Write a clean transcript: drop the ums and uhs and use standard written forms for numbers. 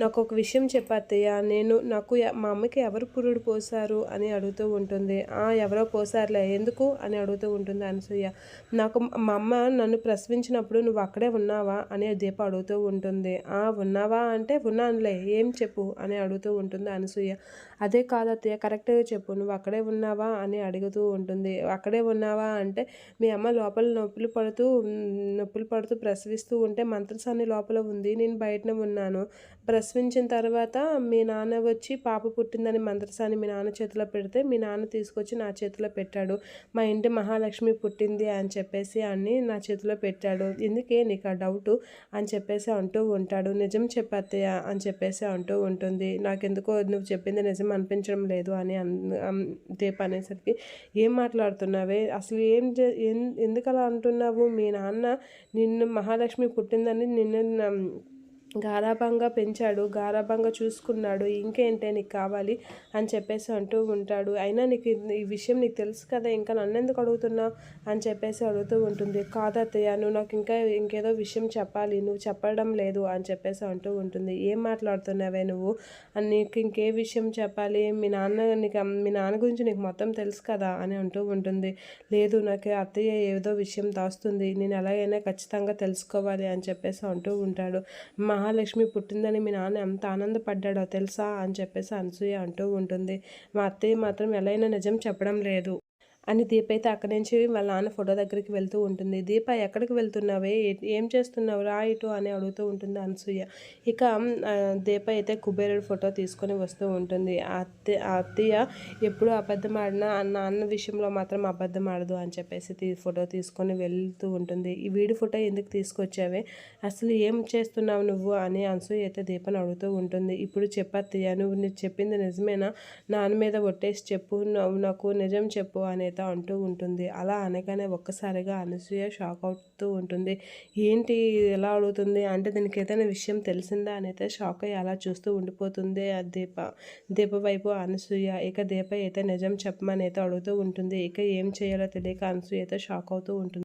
నాకొక విషయం చెప్పు అత్తయ్య. మా అమ్మకి ఎవరు పురుడు పోశారు అని అడుగుతూ ఉంటుంది. ఎవరో పోశారులే ఎందుకు అని అడుగుతూ ఉంటుంది అనసూయ. మా అమ్మ నన్ను ప్రసవించినప్పుడు నువ్వు అక్కడే ఉన్నావా అని దీప అడుగుతూ ఉంటుంది. ఉన్నావా అంటే ఉన్నానులే ఏం చెప్పు అని అడుగుతూ ఉంటుంది అనసూయ. అదే కాదు అత్తయ్య కరెక్ట్‌గా చెప్పు నువ్వు అక్కడే ఉన్నావా అని అడుగుతూ ఉంటుంది. అక్కడే ఉన్నావా అంటే మీ అమ్మ లోపల నొప్పులు పడుతూ ప్రసవిస్తూ ఉంటే మంత్రసాని లోపల ఉంది. నేను బయటనే ఉన్నాను. ప్రసవించిన తర్వాత మీ నాన్న వచ్చి పాప పుట్టిందని మంత్రసాని మీ నాన్న చేతిలో పెడితే మీ నాన్న తీసుకొచ్చి నా చేతిలో పెట్టాడు. మా ఇంటి మహాలక్ష్మి పుట్టింది అని చెప్పేసి నా చేతిలో పెట్టాడు. ఎందుకే నీకు ఆ డౌటు అని చెప్పేసి అంటూ ఉంటాడు. నిజం చెప్పు అత్తయ్య అని చెప్పేసి అంటూ ఉంటుంది. నాకెందుకో నువ్వు చెప్పింది నిజం అనిపించడం లేదు అని దీప అనేసరికి ఏం మాట్లాడుతున్నావే అసలు ఎందుకలా అంటున్నావు? మీ నాన్న నిన్ను మహాలక్ష్మి పుట్టిందని నిన్ను గారాబంగా పెంచాడు, గారాబంగా చూసుకున్నాడు. ఇంకేంటే నీకు కావాలి అని చెప్పేసి అంటూ ఉంటాడు. అయినా నీకు ఈ విషయం నీకు తెలుసు కదా ఇంకా నన్నెందుకు అడుగుతున్నావు అని చెప్పేసి అడుగుతూ ఉంటుంది. కాదత్తయ్య నువ్వు నాకు ఇంకేదో విషయం చెప్పాలి, నువ్వు చెప్పడం లేదు అని చెప్పేసి అంటూ ఉంటుంది. ఏం మాట్లాడుతున్నావే నువ్వు నీకు ఇంకే విషయం చెప్పాలి? మీ నాన్న గురించి నీకు మొత్తం తెలుసు కదా అని అంటూ ఉంటుంది. లేదు నాకు అత్తయ్య ఏదో విషయం దాస్తుంది, నేను ఎలాగైనా ఖచ్చితంగా తెలుసుకోవాలి అని చెప్పేసి అంటూ ఉంటాడు. మహాలక్ష్మి పుట్టిందని మీ నాన్న ఎంత ఆనందపడ్డాడో తెలుసా అని చెప్పేసి అనసూయ అంటూ ఉంటుంది. మా అత్తయ్య మాత్రం ఎలా అయినా నిజం చెప్పడం లేదు అని దీప అయితే అక్కడి నుంచి వాళ్ళ నాన్న ఫోటో దగ్గరికి వెళ్తూ ఉంటుంది. దీప ఎక్కడికి వెళ్తున్నావే ఏం చేస్తున్నావు రా ఇటు అని అడుగుతూ ఉంటుంది అనసూయ. ఇక దీప అయితే కుబేరుడు ఫోటో తీసుకొని వస్తూ ఉంటుంది. ఆ అత్తయ్య ఎప్పుడు అబద్ధం ఆడినా నాన్న విషయంలో మాత్రం అబద్ధం ఆడదు అని చెప్పేసి ఫోటో తీసుకొని వెళ్తూ ఉంటుంది. ఈ వీడి ఫోటో ఎందుకు తీసుకొచ్చావే అసలు ఏం చేస్తున్నావు నువ్వు అని అనసూయ అయితే దీపని అడుగుతూ ఉంటుంది. ఇప్పుడు చెప్పు అత్తయ్య నువ్వు చెప్పింది నిజమేనా? నాన్న మీద ఒట్టేసి చెప్పు, నాకు నిజం చెప్పు అని అంటూ ఉంటుంది. అలా అనగానే ఒక్కసారిగా అనసూయ షాక్ అవుతూ ఉంటుంది. ఏంటి ఎలా అడుగుతుంది అంటే దీనికి ఏదైనా విషయం తెలిసిందా అని అయితే షాక్ అయ్యి అలా చూస్తూ ఉండిపోతుంది దీప వైపు అనసూయ. ఇక దీప అయితే నిజం చెప్పమని అయితే అడుగుతూ ఉంటుంది. ఇక ఏం చేయాలో తెలియక అనసూయ అయితే షాక్ అవుతూ ఉంటుంది.